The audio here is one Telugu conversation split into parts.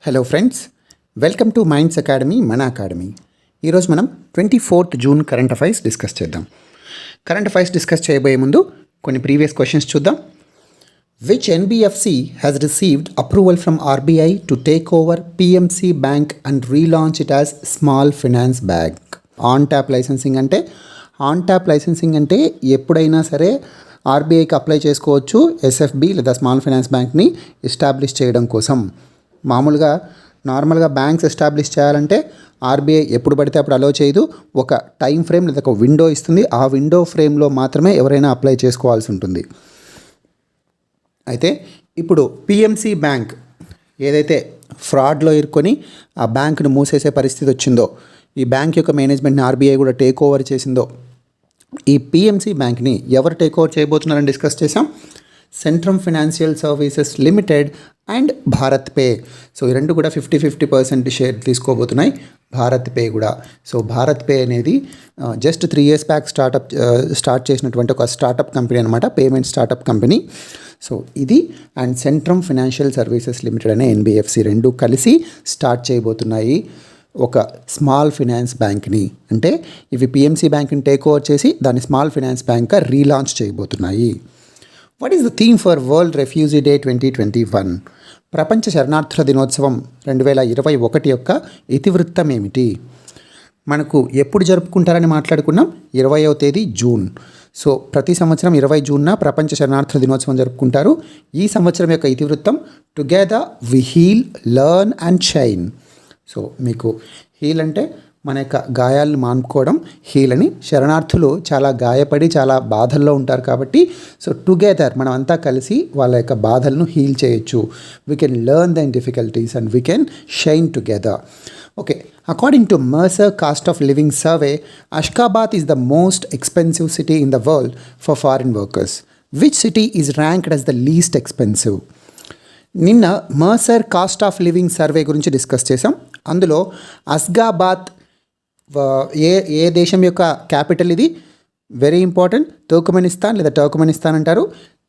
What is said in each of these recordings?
Hello friends, welcome to minds academy మన అకాడమీ. ఈరోజు మనం 24th June current affairs discuss చేద్దాం. కరెంట్ అఫైర్స్ డిస్కస్ చేయబోయే ముందు కొన్ని ప్రీవియస్ క్వశ్చన్స్ చూద్దాం. Which NBFC has received approval from RBI to take over PMC bank and relaunch it as small finance bank? On tap licensing అంటే ఎప్పుడైనా సరే ఆర్బీఐకి అప్లై చేసుకోవచ్చు ఎస్ఎఫ్బి లేదా స్మాల్ ఫైనాన్స్ బ్యాంక్ని ఎస్టాబ్లిష్ చేయడం కోసం. నార్మల్గా బ్యాంక్స్ ఎస్టాబ్లిష్ చేయాలంటే ఆర్బీఐ ఎప్పుడు పడితే అప్పుడు అలో చేయదు. ఒక టైం ఫ్రేమ్ లేదా ఒక విండో ఇస్తుంది. ఆ విండో ఫ్రేమ్లో మాత్రమే ఎవరైనా అప్లై చేసుకోవాల్సి ఉంటుంది. అయితే ఇప్పుడు పిఎంసి బ్యాంక్ ఏదైతే ఫ్రాడ్లో ఇరుక్కొని ఆ బ్యాంకును మూసేసే పరిస్థితి వచ్చిందో, ఈ బ్యాంక్ యొక్క మేనేజ్మెంట్ని ఆర్బీఐ కూడా టేక్ ఓవర్ చేసిందో, ఈ పిఎంసి బ్యాంక్ని ఎవరు టేక్ ఓవర్ చేయబోతున్నారని డిస్కస్ చేసాం. Centrum financial services limited and Bharat pay. So ఈ రెండు కూడా 50-50% షేర్ తీసుకోబోతున్నాయి. భారత్ పే కూడా. సో భారత్ పే అనేది జస్ట్ 3 years బ్యాక్ స్టార్ట్ చేసినటువంటి ఒక స్టార్టప్ కంపెనీ అనమాట, పేమెంట్ స్టార్టప్ కంపెనీ. సో ఇది and centrum financial services limited అనే ఎన్బిఎఫ్సి రెండు కలిసి స్టార్ట్ చేయబోతున్నాయి ఒక స్మాల్ ఫైనాన్స్ బ్యాంక్ని. అంటే ఇవి పిఎంసి బ్యాంక్ని టేక్ ఓవర్ చేసి దాన్ని స్మాల్ ఫైనాన్స్ బ్యాంక్గా రీలాంచ్ చేయబోతున్నాయి. What is the theme for world refugee day 2021? ప్రపంచ శరణార్థుల దినోత్సవం 2021 యొక్క ఇతివృత్తం ఏమిటి? మనకు ఎప్పుడు జరుపుకుంటారని మాట్లాడుకున్నాం, 20వ తేదీ జూన్. సో ప్రతి సంవత్సరం 20 జూన్న ప్రపంచ శరణార్థుల దినోత్సవం జరుపుకుంటారు. ఈ సంవత్సరం యొక్క ఇతివృత్తం together we heal, learn and shine. So మీకు హీల్ అంటే మన యొక్క గాయాలను మానుకోవడం, హీల్ అని. శరణార్థులు చాలా గాయపడి చాలా బాధల్లో ఉంటారు కాబట్టి సో టుగెదర్ మనం అంతా కలిసి వాళ్ళ యొక్క బాధలను హీల్ చేయొచ్చు. We can learn the difficulties and we can shine together. Okay, according to Mercer cost of living survey, Ashgabat is the most expensive city in the world for foreign workers. Which city is ranked as the least expensive? నిన్న Mercer cost of living survey గురించి డిస్కస్ చేసాం. అందులో అష్గాబాద్ ఏ దేశం యొక్క క్యాపిటల్? ఇది వెరీ ఇంపార్టెంట్. తుర్క్మెనిస్తాన్ లేదా టర్క్మెనిస్తాన్ అంటారు.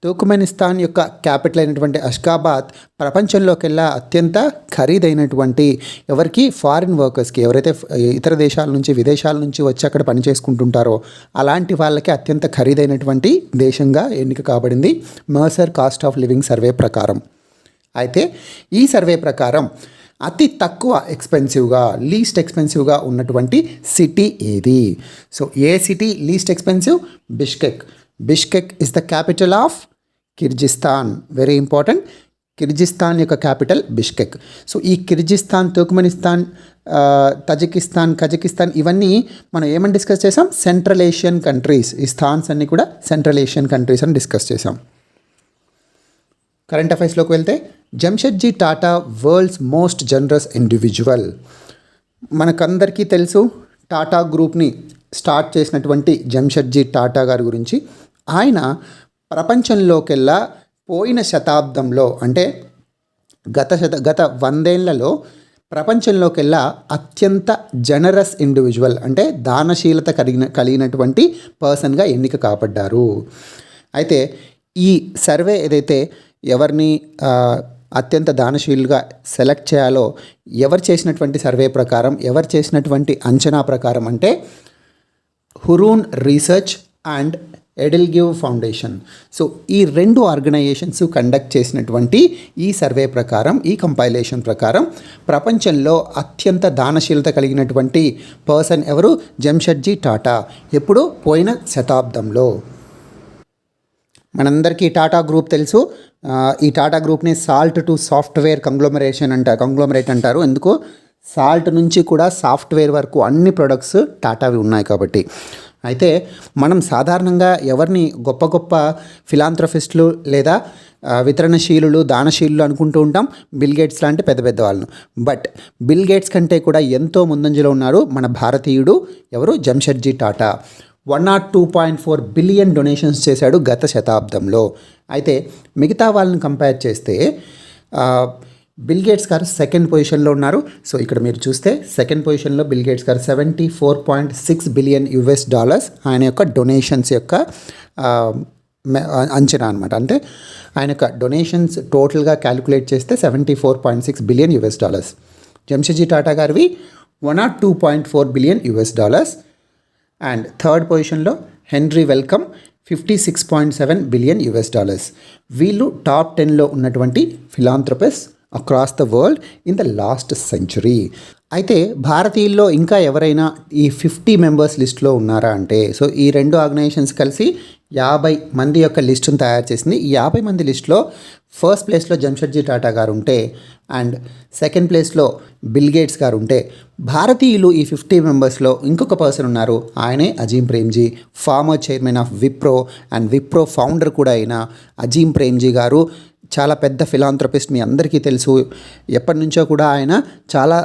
తుర్క్మెనిస్తాన్ యొక్క క్యాపిటల్ అయినటువంటి అష్గాబాద్ ప్రపంచంలోకెల్లా అత్యంత ఖరీదైనటువంటి, ఎవరికి? ఫారిన్ వర్కర్స్కి, ఎవరైతే ఇతర దేశాల నుంచి విదేశాల నుంచి వచ్చి అక్కడ పని చేసుకుంటుంటారో అలాంటి వాళ్ళకి అత్యంత ఖరీదైనటువంటి దేశంగా ఎన్నిక కాబడింది Mercer cost of living survey ప్రకారం. అయితే ఈ సర్వే ప్రకారం అతి తక్కువ ఎక్స్పెన్సివ్గా, లీస్ట్ ఎక్స్పెన్సివ్గా ఉన్నటువంటి సిటీ ఏది? So A city least expensive? Bishkek is the capital of Kyrgyzstan. Very important. Kyrgyzstan యొక్క క్యాపిటల్ బిష్కెక్. సో ఈ కిర్జిస్తాన్, తుర్క్మెనిస్తాన్, తజికిస్తాన్, కజకిస్తాన్ ఇవన్నీ మనం ఏమని డిస్కస్ చేసాం? Central Asian countries. ఈ స్థాన్స్ అన్నీ కూడా సెంట్రల్ ఏషియన్ కంట్రీస్ అని డిస్కస్ చేసాం. కరెంట్ అఫైర్స్లోకి వెళ్తే, Jamshedji Tata world's most generous individual. మనకందరికీ తెలుసు టాటా గ్రూప్ని స్టార్ట్ చేసినటువంటి జంషెడ్జీ టాటా గారి గురించి. ఆయన ప్రపంచంలోకెల్లా పోయిన శతాబ్దంలో, అంటే గత 100 ఏళ్లలో ప్రపంచంలోకెల్లా అత్యంత జనరస్ ఇండివిజువల్, అంటే దానశీలత కలిగినటువంటి పర్సన్గా ఎన్నిక కాబడ్డారు. అయితే ఈ సర్వే ఏదైతే ఎవరిని అత్యంత దానశీలుగా సెలెక్ట్ చేయాలో ఎవరు చేసినటువంటి సర్వే ప్రకారం, ఎవరు చేసినటువంటి అంచనా ప్రకారం అంటే Hurun research and EdelGive foundation. So ఈ 2 ఆర్గనైజేషన్స్ కండక్ట్ చేసినటువంటి ఈ సర్వే ప్రకారం, ఈ కంపైలేషన్ ప్రకారం ప్రపంచంలో అత్యంత దానశీలత కలిగినటువంటి పర్సన్ ఎవరు? జంషెడ్జీ టాటా. ఎప్పుడు? పోయిన శతాబ్దంలో. మనందరికీ టాటా గ్రూప్ తెలుసు. ఈ టాటా గ్రూప్ని సాల్ట్ టు సాఫ్ట్వేర్ కంగ్లోమరేట్ అంటారు. ఎందుకు? సాల్ట్ నుంచి కూడా సాఫ్ట్వేర్ వరకు అన్ని ప్రొడక్ట్స్ టాటావి ఉన్నాయి కాబట్టి. అయితే మనం సాధారణంగా ఎవరిని గొప్ప గొప్ప ఫిలాంథ్రఫిస్టులు లేదా వితరణశీలులు, దానశీలులు అనుకుంటూ ఉంటాం, బిల్ గేట్స్ లాంటి పెద్ద పెద్ద వాళ్ళను. బట్ బిల్ గేట్స్ కంటే కూడా ఎంతో ముందంజలో ఉన్నారు మన భారతీయుడు. ఎవరు? జంషెడ్జీ టాటా. 102.4 బిలియన్ డొనేషన్స్ చేశాడు గత శతాబ్దంలో. అయితే మిగతా వాళ్ళని కంపేర్ చేస్తే బిల్ గేట్స్ గారు 2nd పొజిషన్లో ఉన్నారు. సో ఇక్కడ మీరు చూస్తే 2nd పొజిషన్లో బిల్ గేట్స్ గారు $74.6 బిలియన్ ఆయన యొక్క డొనేషన్స్ యొక్క అంచనా అనమాట. అంటే ఆయన యొక్క డొనేషన్స్ టోటల్గా క్యాలిక్యులేట్ చేస్తే $74.6 బిలియన్. జంషెడ్జీ టాటా గారివి $102.4 బిలియన్. అండ్ థర్డ్ పొజిషన్లో హెన్రీ వెల్కమ్ $56.7 బిలియన్. వీళ్ళు టాప్ 10లో ఉన్నటువంటి philanthropist across the world in the last century. అయితే భారతీయుల్లో ఇంకా ఎవరైనా ఈ 50 మెంబర్స్ లిస్ట్లో ఉన్నారా అంటే, సో ఈ రెండు ఆర్గనైజేషన్స్ కలిసి 50 మంది యొక్క లిస్టును తయారు చేసింది. ఈ 50 మంది లిస్టులో ఫస్ట్ ప్లేస్లో జంషెడ్జీ టాటా గారు ఉంటే, అండ్ సెకండ్ ప్లేస్లో బిల్ గేట్స్ గారు ఉంటే, భారతీయులు ఈ 50 మెంబర్స్లో ఇంకొక పర్సన్ ఉన్నారు. ఆయనే Azeem Premji, former chairman of Wipro and Wipro founder కూడా అయిన అజీం ప్రేమ్జీ గారు. చాలా పెద్ద ఫిలాంథ్రపిస్ట్, మీ అందరికీ తెలుసు. ఎప్పటి నుంచో కూడా ఆయన చాలా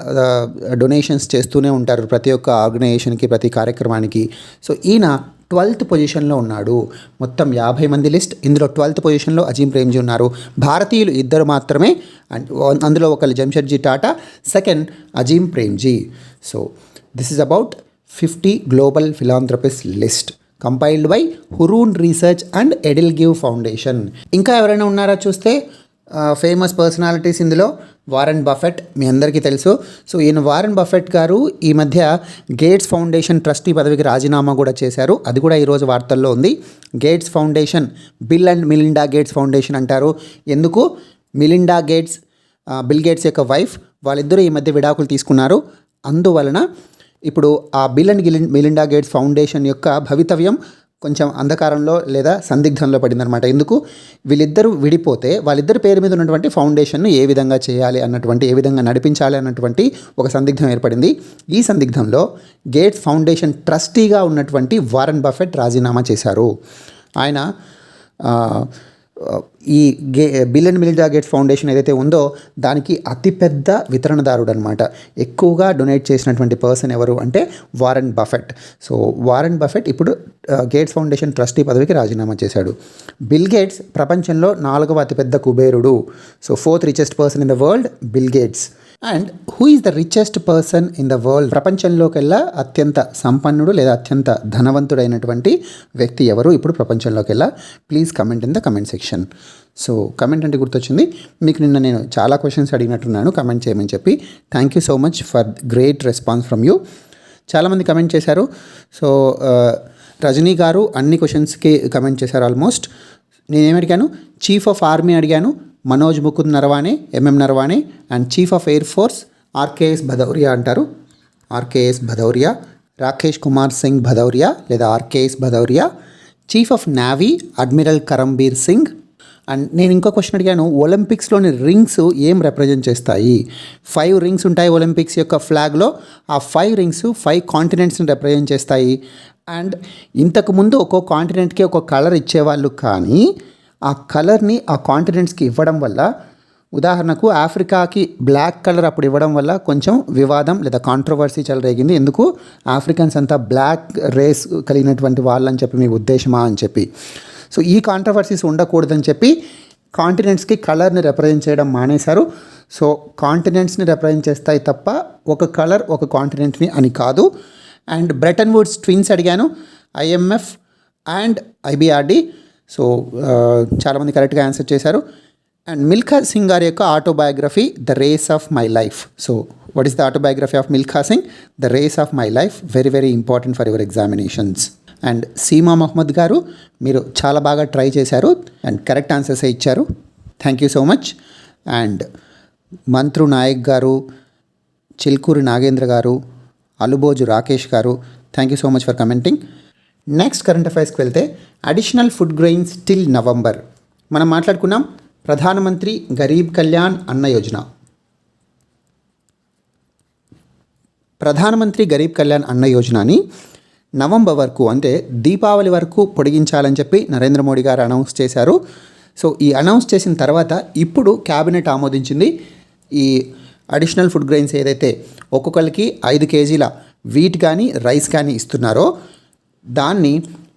డొనేషన్స్ చేస్తూనే ఉంటారు ప్రతి ఒక్క ఆర్గనైజేషన్కి, ప్రతి కార్యక్రమానికి. సో ఈయన 12th పొజిషన్లో ఉన్నాడు. మొత్తం 50 మంది లిస్ట్, ఇందులో 12th పొజిషన్లో అజీం ప్రేమ్జీ ఉన్నారు. భారతీయులు 2 మాత్రమే, అందులో ఒకరు Jamsetji Tata, second Azim Premji. So this is about 50 global philanthropist list compiled by Hurun research and EdelGive foundation. ఇంకా ఎవరైనా ఉన్నారా చూస్తే ఫేమస్ పర్సనాలిటీస్ ఇందులో వారెన్ బఫెట్, మీ అందరికీ తెలుసు. సో ఈయన వారెన్ బఫెట్ గారు ఈ మధ్య గేట్స్ ఫౌండేషన్ ట్రస్టీ పదవికి రాజీనామా కూడా చేశారు. అది కూడా ఈరోజు వార్తల్లో ఉంది. Gates foundation, bill and Melinda gates foundation అంటారు. ఎందుకు? మిలిండా గేట్స్, బిల్ గేట్స్ యొక్క వైఫ్, వాళ్ళిద్దరూ ఈ మధ్య విడాకులు తీసుకున్నారు. అందువలన ఇప్పుడు ఆ bill and Melinda gates foundation యొక్క భవితవ్యం కొంచెం అంధకారంలో లేదా సందిగ్ధంలో పడిందనమాట. ఎందుకు? వీళ్ళిద్దరూ విడిపోతే వాళ్ళిద్దరి పేరు మీద ఉన్నటువంటి ఫౌండేషన్ను ఏ విధంగా చేయాలి అన్నటువంటి, ఏ విధంగా నడిపించాలి అన్నటువంటి ఒక సందిగ్ధం ఏర్పడింది. ఈ సందిగ్ధంలో గేట్స్ ఫౌండేషన్ ట్రస్టీగా ఉన్నటువంటి వారెన్ బఫెట్ రాజీనామా చేశారు. ఆయన ఈ bill and Melinda gates foundation ఏదైతే ఉందో దానికి అతిపెద్ద వితరణదారుడు అనమాట. ఎక్కువగా డొనేట్ చేసినటువంటి పర్సన్ ఎవరు అంటే Warren Buffett. So Warren Buffett ఇప్పుడు గేట్స్ ఫౌండేషన్ ట్రస్టీ పదవికి రాజీనామా చేశాడు. బిల్ గేట్స్ ప్రపంచంలో 4వ అతిపెద్ద కుబేరుడు. So 4th richest person in the world Bill Gates. And who is the richest person in the world? ప్రపంచంలోకెల్లా అత్యంత సంపన్నుడు లేదా అత్యంత ధనవంతుడైనటువంటి వ్యక్తి ఎవరు ఇప్పుడు ప్రపంచంలోకెల్లా? Please comment in the comment section. So comment అంటే గుర్తొచ్చింది, మీకు నిన్న నేను చాలా క్వశ్చన్స్ అడిగినట్టున్నాను కమెంట్ చేయమని చెప్పి. Thank you so much for great response from you. చాలామంది కమెంట్ చేశారు. సో రజనీ గారు అన్ని క్వశ్చన్స్కి కమెంట్ చేశారు ఆల్మోస్ట్. నేనేమి అడిగాను? చీఫ్ ఆఫ్ ఆర్మీ అడిగాను, Manoj Mukund Naravane, MM Naravane. And chief of air force RKS Bhadauria అంటారు, ఆర్కేఎస్ భదౌరియా. రాకేష్ కుమార్ సింగ్ భదౌరియా లేదా RKS Bhadauria. Chief of navy admiral Karambir Singh. And నేను ఇంకో క్వశ్చన్ అడిగాను, ఒలింపిక్స్లోని రింగ్స్ ఏం రిప్రజెంట్ చేస్తాయి? 5 రింగ్స్ ఉంటాయి ఒలింపిక్స్ యొక్క ఫ్లాగ్లో. ఆ 5 రింగ్స్ 5 కాంటినెంట్స్ని రిప్రజెంట్ చేస్తాయి. అండ్ ఇంతకుముందు ఒక్కో కాంటినెంట్కి ఒక కలర్ ఇచ్చేవాళ్ళు, కానీ ఆ కలర్ని ఆ కాంటినెంట్స్కి ఇవ్వడం వల్ల, ఉదాహరణకు ఆఫ్రికాకి బ్లాక్ కలర్ అప్పుడు ఇవ్వడం వల్ల కొంచెం వివాదం లేదా కాంట్రవర్సీ చెలరేగింది. ఎందుకు? ఆఫ్రికన్స్ అంతా బ్లాక్ రేస్ కలిగినటువంటి వాళ్ళని చెప్పి మీ ఉద్దేశమా అని చెప్పి. సో ఈ కాంట్రవర్సీస్ ఉండకూడదని చెప్పి కాంటినెంట్స్కి కలర్ని రిప్రజెంట్ చేయడం మానేశారు. సో కాంటినెంట్స్ని రిప్రజెంట్ చేస్తాయి తప్ప ఒక కలర్ ఒక కాంటినెంట్ని అని కాదు. అండ్ బ్రెటన్ వుడ్స్ ట్విన్స్ అడిగాను, IMF అండ్ IBRD. సో చాలామంది కరెక్ట్గా ఆన్సర్ చేశారు. అండ్ మిల్ఖా సింగ్ గారి యొక్క autobiography the race of my life. So what is the autobiography of Milkha Singh? The race of my life. Very very important for your examinations. And Seema Mohammed గారు, మీరు చాలా బాగా ట్రై చేశారు అండ్ కరెక్ట్ ఆన్సర్స్ ఇచ్చారు. Thank you so much. And Mantru Nayak గారు, చిల్కూరి నాగేంద్ర గారు, అలుబోజు రాకేష్ గారు, thank you so much for commenting. Next current అఫైర్స్కి వెళ్తే additional food grains till November. మనం మాట్లాడుకున్నాం ప్రధానమంత్రి గరీబ్ కళ్యాణ్ అన్న యోజన. ప్రధానమంత్రి గరీబ్ కళ్యాణ్ అన్న యోజనని నవంబర్ వరకు, అంటే దీపావళి వరకు పొడిగించాలని చెప్పి నరేంద్ర మోడీ గారు అనౌన్స్ చేశారు. సో ఈ అనౌన్స్ చేసిన తర్వాత ఇప్పుడు క్యాబినెట్ ఆమోదించింది. ఈ అడిషనల్ ఫుడ్ గ్రెయిన్స్ ఏదైతే ఒక్కొక్కరికి 5 కేజీల వీట్ కానీ రైస్ కానీ ఇస్తున్నారో దాన్ని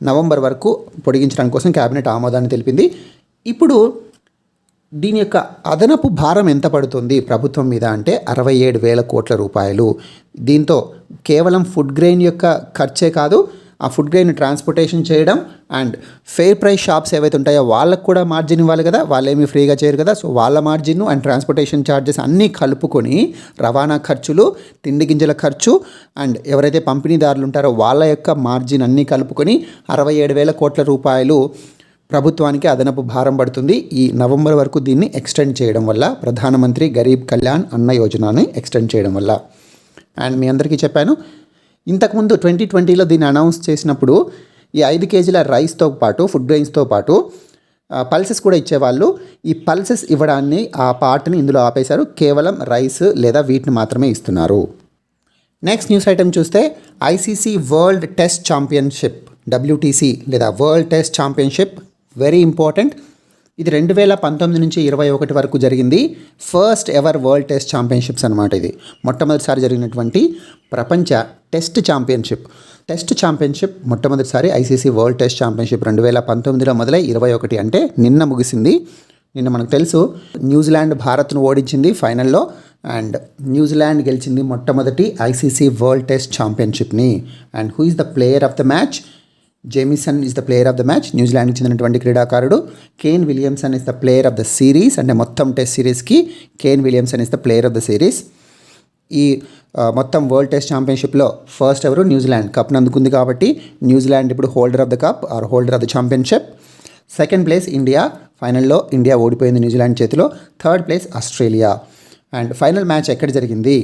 నవంబర్ వరకు పొడిగించడానికి కోసం క్యాబినెట్ ఆమోదాన్ని తెలిపింది. ఇప్పుడు దీని యొక్క అదనపు భారం ఎంత పడుతుంది ప్రభుత్వం మీద అంటే 67,000 కోట్ల రూపాయలు. దీంతో కేవలం ఫుడ్ గ్రెయిన్ యొక్క ఖర్చే కాదు, ఆ ఫుడ్ గ్రెయిన్ ట్రాన్స్పోర్టేషన్ చేయడం అండ్ ఫెయిర్ ప్రైస్ షాప్స్ ఏవైతే ఉంటాయో వాళ్ళకు కూడా మార్జిన్ ఇవ్వాలి కదా, వాళ్ళేమీ ఫ్రీగా చేయరు కదా. సో వాళ్ళ మార్జిన్ అండ్ ట్రాన్స్పోర్టేషన్ ఛార్జెస్ అన్నీ కలుపుకొని రవాణా ఖర్చులు, తిండి గింజల ఖర్చు అండ్ ఎవరైతే పంపిణీదారులు ఉంటారో వాళ్ళ యొక్క మార్జిన్ అన్నీ కలుపుకొని 67,000 కోట్ల రూపాయలు ప్రభుత్వానికి అదనపు భారం పడుతుంది. ఈ నవంబర్ వరకు దీన్ని ఎక్స్టెండ్ చేయడం వల్ల, ప్రధానమంత్రి గరీబ్ కళ్యాణ్ అన్న యోజనని ఎక్స్టెండ్ చేయడం వల్ల. అండ్ మీ అందరికీ చెప్పాను, ఇంతకుముందు 2020లో దీన్ని అనౌన్స్ చేసినప్పుడు ఈ 5 కేజీల రైస్తో పాటు ఫుడ్ గ్రెయిన్స్తో పాటు పల్సెస్ కూడా ఇచ్చేవాళ్ళు. ఈ పల్సెస్ ఇవ్వడాన్ని ఆ పార్ట్ని ఇందులో ఆపేశారు. కేవలం రైస్ లేదా వీటిని మాత్రమే ఇస్తున్నారు. నెక్స్ట్ న్యూస్ ఐటమ్ చూస్తే ICC world test championship, WTC లేదా world test championship very important. ఇది 2019 నుంచి 21 వరకు జరిగింది. First ever world test championships అనమాట. ఇది మొట్టమొదటిసారి జరిగినటువంటి ప్రపంచ టెస్ట్ ఛాంపియన్షిప్ మొట్టమొదటిసారి ఐసీసీ వరల్డ్ టెస్ట్ ఛాంపియన్షిప్ 2019లో మొదలై 21 అంటే నిన్న ముగిసింది. నిన్న మనకు తెలుసు న్యూజిలాండ్ భారత్ను ఓడించింది ఫైనల్లో అండ్ న్యూజిలాండ్ గెలిచింది మొట్టమొదటి ICC world test ఛాంపియన్షిప్ని. And who is the player of the match? Jamieson is the player of the match, న్యూజిలాండ్కి చెందినటువంటి క్రీడాకారుడు. Kane Williamson is the player of the series, అంటే మొత్తం test సిరీస్కి Kane Williamson is the player of the series. ఈ మొత్తం వరల్డ్ టెస్ట్ ఛాంపియన్షిప్లో ఫస్ట్ ఎవరు? న్యూజిలాండ్ కప్ను అందుకుంది కాబట్టి న్యూజిలాండ్ ఇప్పుడు holder of the cup are holder of the championship. Second place India, ఫైనల్లో ఇండియా ఓడిపోయింది న్యూజిలాండ్ చేతిలో. Third place Australia. And final match ఎక్కడ జరిగింది?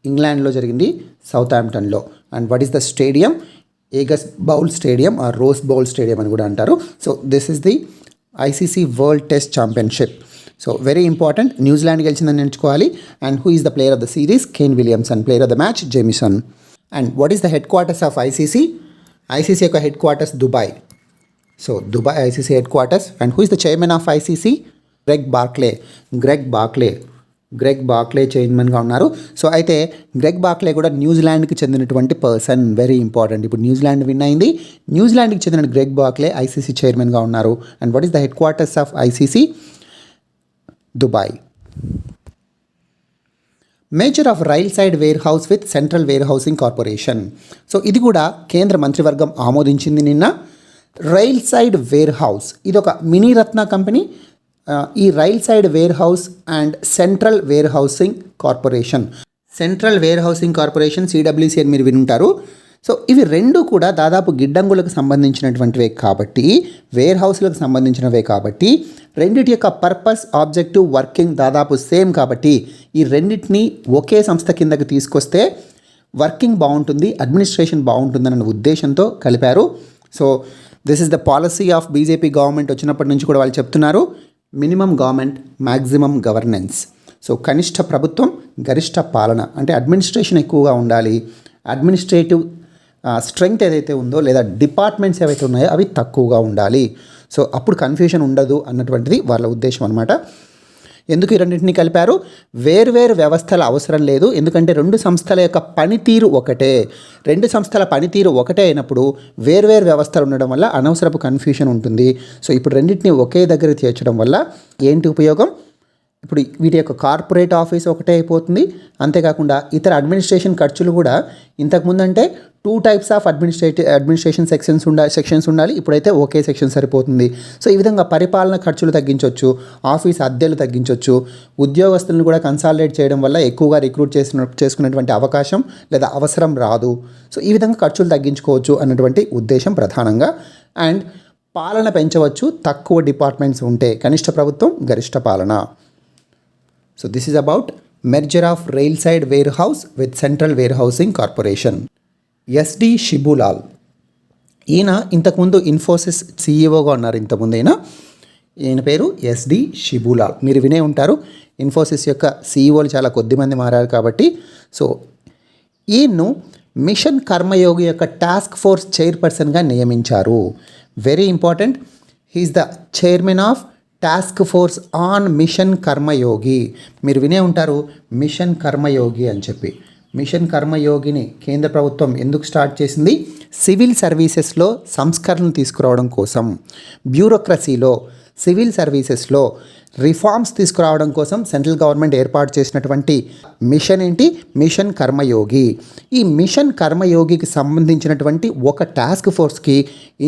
ఇంగ్లాండ్లో జరిగింది, సౌతాంప్టన్లో. And what is the stadium? Ageas bowl stadium or rose bowl stadium అని కూడా అంటారు. So this is the ICC world test championship. So very important. New Zealand గెలిచిందని ఎంచుకోవాలి. And who is the player of the series? Kane Williamson. Player of the match Jamieson. And what is the headquarters of ICC? ICC యొక్క head quarters Dubai. So Dubai ICC head quarters. And who is the chairman of ICC? Greg Bakle చైర్మన్గా ఉన్నారు. సో అయితే గ్రెగ్ బాక్లే కూడా న్యూజిలాండ్కి చెందినటువంటి పర్సన్, వెరీ ఇంపార్టెంట్. ఇప్పుడు న్యూజిలాండ్ విన్ అయింది, న్యూజిలాండ్కి చెందిన గ్రెగ్ బాక్లే ఐసీసీ చైర్మన్గా ఉన్నారు. And what is the headquarters of ICC? Dubai. Major of rail side wear house with central warehousing corporation. So ఇది కూడా కేంద్ర మంత్రివర్గం ఆమోదించింది నిన్న. రైల్ సైడ్ వేర్ హౌస్ ఇది ఒక మినీ రత్న కంపెనీ. ఈ railside warehouse and central warehousing corporation, CWC అని మీరు వినుంటారు. సో ఇవి రెండు కూడా దాదాపు గిడ్డంగులకు సంబంధించినటువంటివే కాబట్టి, వేర్ హౌస్లకు సంబంధించినవే కాబట్టి, రెండిటి యొక్క పర్పస్, ఆబ్జెక్టివ్, వర్కింగ్ దాదాపు సేమ్ కాబట్టి ఈ రెండింటిని ఒకే సంస్థ కిందకి తీసుకొస్తే వర్కింగ్ బాగుంటుంది, అడ్మినిస్ట్రేషన్ బాగుంటుందన్న ఉద్దేశంతో కలిపారు. So this is the policy of BJP government. వచ్చినప్పటి నుంచి కూడా వాళ్ళు చెప్తున్నారు minimum government, maximum governance. So కనిష్ట ప్రభుత్వం, గరిష్ట పాలన. అంటే అడ్మినిస్ట్రేషన్ ఎక్కువగా ఉండాలి, అడ్మినిస్ట్రేటివ్ స్ట్రెంగ్త్ ఏదైతే ఉందో లేదా డిపార్ట్మెంట్స్ ఏవైతే ఉన్నాయో అవి తక్కువగా ఉండాలి. సో అప్పుడు కన్ఫ్యూషన్ ఉండదు అన్నటువంటిది వాళ్ళ ఉద్దేశం అనమాట. ఎందుకు ఈ రెండింటినీ కలిపారు? వేర్వేరు వ్యవస్థల అవసరం లేదు, ఎందుకంటే రెండు సంస్థల యొక్క పనితీరు ఒకటే. రెండు సంస్థల పనితీరు ఒకటే అయినప్పుడు వేర్వేరు వ్యవస్థలు ఉండడం వల్ల అనవసరపు కన్ఫ్యూషన్ ఉంటుంది. సో ఇప్పుడు రెండింటినీ ఒకే దగ్గర చేర్చడం వల్ల ఏంటి ఉపయోగం? ఇప్పుడు వీటి యొక్క కార్పొరేట్ ఆఫీస్ ఒకటే అయిపోతుంది. అంతేకాకుండా ఇతర అడ్మినిస్ట్రేషన్ ఖర్చులు కూడా ఇంతకుముందు అంటే 2 types ఆఫ్ అడ్మినిస్ట్రేషన్ సెక్షన్స్ ఉండాలి, ఇప్పుడైతే ఒకే సెక్షన్ సరిపోతుంది. సో ఈ విధంగా పరిపాలన ఖర్చులు తగ్గించవచ్చు, ఆఫీస్ అద్దెలు తగ్గించవచ్చు, ఉద్యోగస్తులను కూడా కన్సాలిడేట్ చేయడం వల్ల ఎక్కువగా రిక్రూట్ చేసుకునేటువంటి అవకాశం లేదా అవసరం రాదు. సో ఈ విధంగా ఖర్చులు తగ్గించుకోవచ్చు అన్నటువంటి ఉద్దేశం ప్రధానంగా. అండ్ పాలన పెంచవచ్చు తక్కువ డిపార్ట్మెంట్స్ ఉంటే, కనిష్ట ప్రభుత్వం, గరిష్ట పాలన. So this is about merger of rail side warehouse with central warehousing corporation. SD షిబులాల్, ఈయన ఇంతకుముందు ఇన్ఫోసిస్ సీఈఓగా ఉన్నారు. ఇంతకుముందు ఈయన పేరు SD షిబులాల్, మీరు వినే ఉంటారు. ఇన్ఫోసిస్ యొక్క సీఈఓలు చాలా కొద్దిమంది మారారు కాబట్టి. సో ఈయన్ను మిషన్ కర్మయోగి యొక్క టాస్క్ ఫోర్స్ చైర్పర్సన్గా నియమించారు. Very important. He is the chairman of task force on mission Karmayogi. మీరు వినే ఉంటారు మిషన్ కర్మయోగి అని చెప్పి. మిషన్ కర్మయోగిని కేంద్ర ప్రభుత్వం ఎందుకు స్టార్ట్ చేసింది? సివిల్ సర్వీసెస్లో సంస్కరణలు తీసుకురావడం కోసం, బ్యూరోక్రసీలో, సివిల్ సర్వీసెస్లో రిఫార్మ్స్ తీసుకురావడం కోసం సెంట్రల్ గవర్నమెంట్ ఏర్పాటు చేసినటువంటి మిషన్ ఏంటి? మిషన్ కర్మయోగి. ఈ మిషన్ కర్మయోగికి సంబంధించినటువంటి ఒక టాస్క్ ఫోర్స్కి